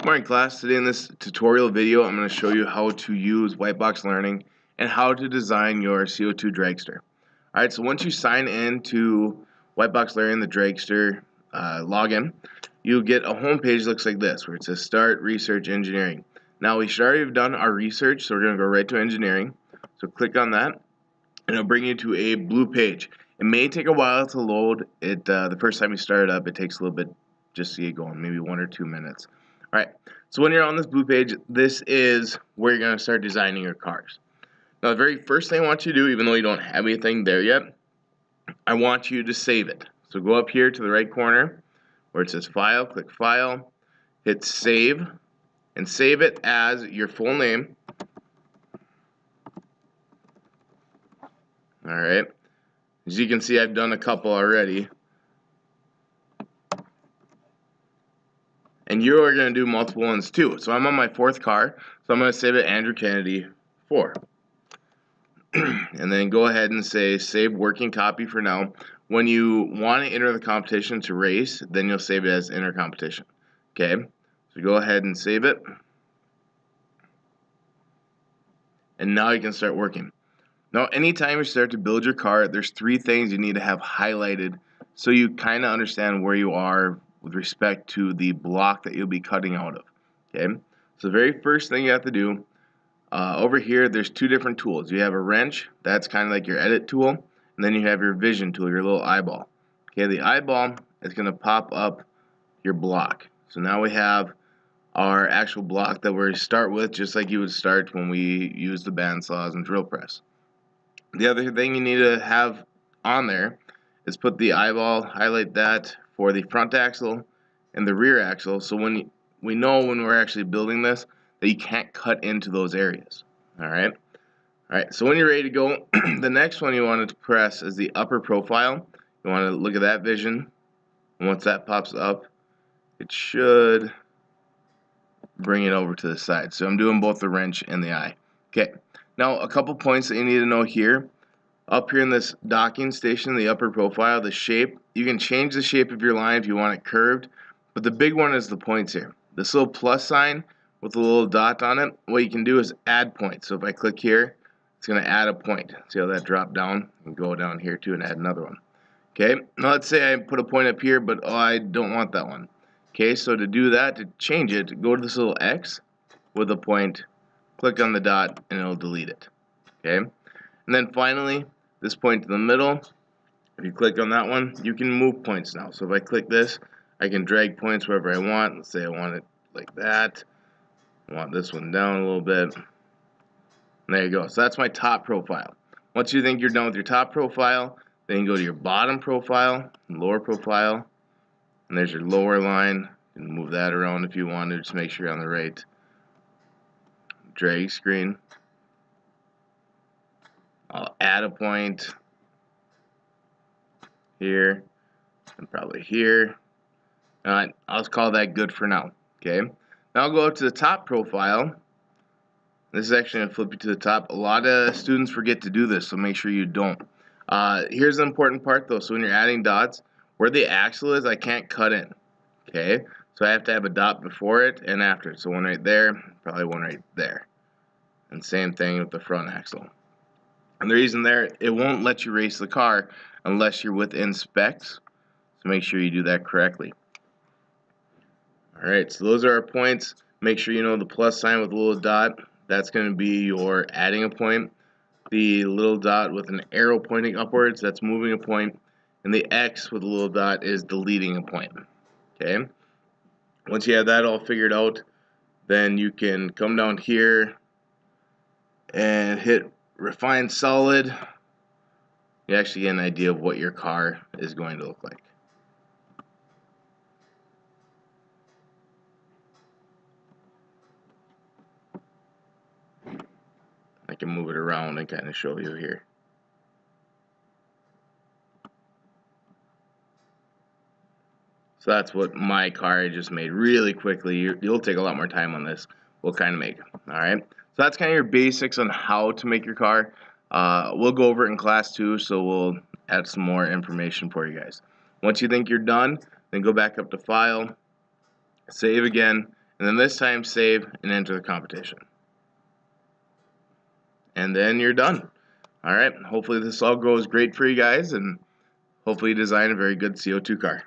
Morning class, today in this tutorial video I'm going to show you how to use white box learning and how to design your CO2 Dragster. Alright, so once you sign in to white box learning, the Dragster login, you'll get a home page that looks like this where it says Start Research Engineering. Now we should already have done our research, so we're going to go right to engineering. So click on that and it'll bring you to a blue page. It may take a while to load. The first time you start it up, it takes a little bit just to get going, maybe 1 or 2 minutes. Alright, so when you're on this blue page, this is where you're going to start designing your cars. Now the very first thing I want you to do, even though you don't have anything there yet, I want you to save it. So go up here to the right corner where it says File, click File, hit Save, and save it as your full name. Alright, as you can see I've done a couple already. And you are going to do multiple ones too. So I'm on my 4th car, so I'm going to save it Andrew Kennedy 4. And then go ahead and say save working copy for now. When you want to enter the competition to race, then you'll save it as enter competition. Okay, so go ahead and save it. And now you can start working. Now anytime you start to build your car, there's 3 things you need to have highlighted so you kind of understand where you are with respect to the block that you'll be cutting out of. Okay, so the very first thing you have to do, over here there's 2 different tools. You have a wrench, that's kind of like your edit tool, and then you have your vision tool, your little eyeball. Okay, the eyeball is going to pop up your block. So now we have our actual block that we're start with, just like you would start when we use the bandsaws and drill press. The other thing you need to have on there is put the eyeball, highlight that for the front axle and the rear axle, so when we know when we're actually building this that you can't cut into those areas. Alright, so when you're ready to go, the next one you want to press is the upper profile. You want to look at that vision, and once that pops up, it should bring it over to the side. So I'm doing both the wrench and the eye. Okay, now a couple points that you need to know here. Up here in this docking station, the upper profile, the shape, you can change the shape of your line if you want it curved, but the big one is the points here. This little plus sign with a little dot on it, what you can do is add points. So if I click here, it's going to add a point. See how that dropped down? And go down here too and add another one. Okay, now let's say I put a point up here, but I don't want that one. Okay, so to do that, to change it, go to this little X with a point, click on the dot, and it'll delete it. Okay, and then finally, this point in the middle, if you click on that one, you can move points now. So if I click this, I can drag points wherever I want. Let's say I want it like that. I want this one down a little bit. And there you go. So that's my top profile. Once you think you're done with your top profile, then you go to your bottom profile, lower profile, and there's your lower line. You can move that around if you want to, just make sure you're on the right drag screen. I'll add a point here and probably here. I'll call that good for now. Okay. Now I'll go up to the top profile. This is actually going to flip you to the top. A lot of students forget to do this, so make sure you don't. Here's the important part though. So when you're adding dots, where the axle is, I can't cut in. Okay. So I have to have a dot before it and after it. So one right there, probably one right there. And same thing with the front axle. And the reason there, it won't let you race the car unless you're within specs. So make sure you do that correctly. Alright, so those are our points. Make sure you know the plus sign with a little dot. That's going to be your adding a point. The little dot with an arrow pointing upwards, that's moving a point. And the X with a little dot is deleting a point. Okay. Once you have that all figured out, then you can come down here and hit Refine Solid. You actually get an idea of what your car is going to look like. I can move it around and kind of show you here. So that's what my car I just made really quickly. You'll take a lot more time on this. We'll kind of make. Alright, so that's kind of your basics on how to make your car. We'll go over it in class 2, so we'll add some more information for you guys. Once you think you're done, then go back up to File, Save again, And then this time save and enter the competition. And then you're done. Alright, hopefully this all goes great for you guys, and hopefully you design a very good CO2 car.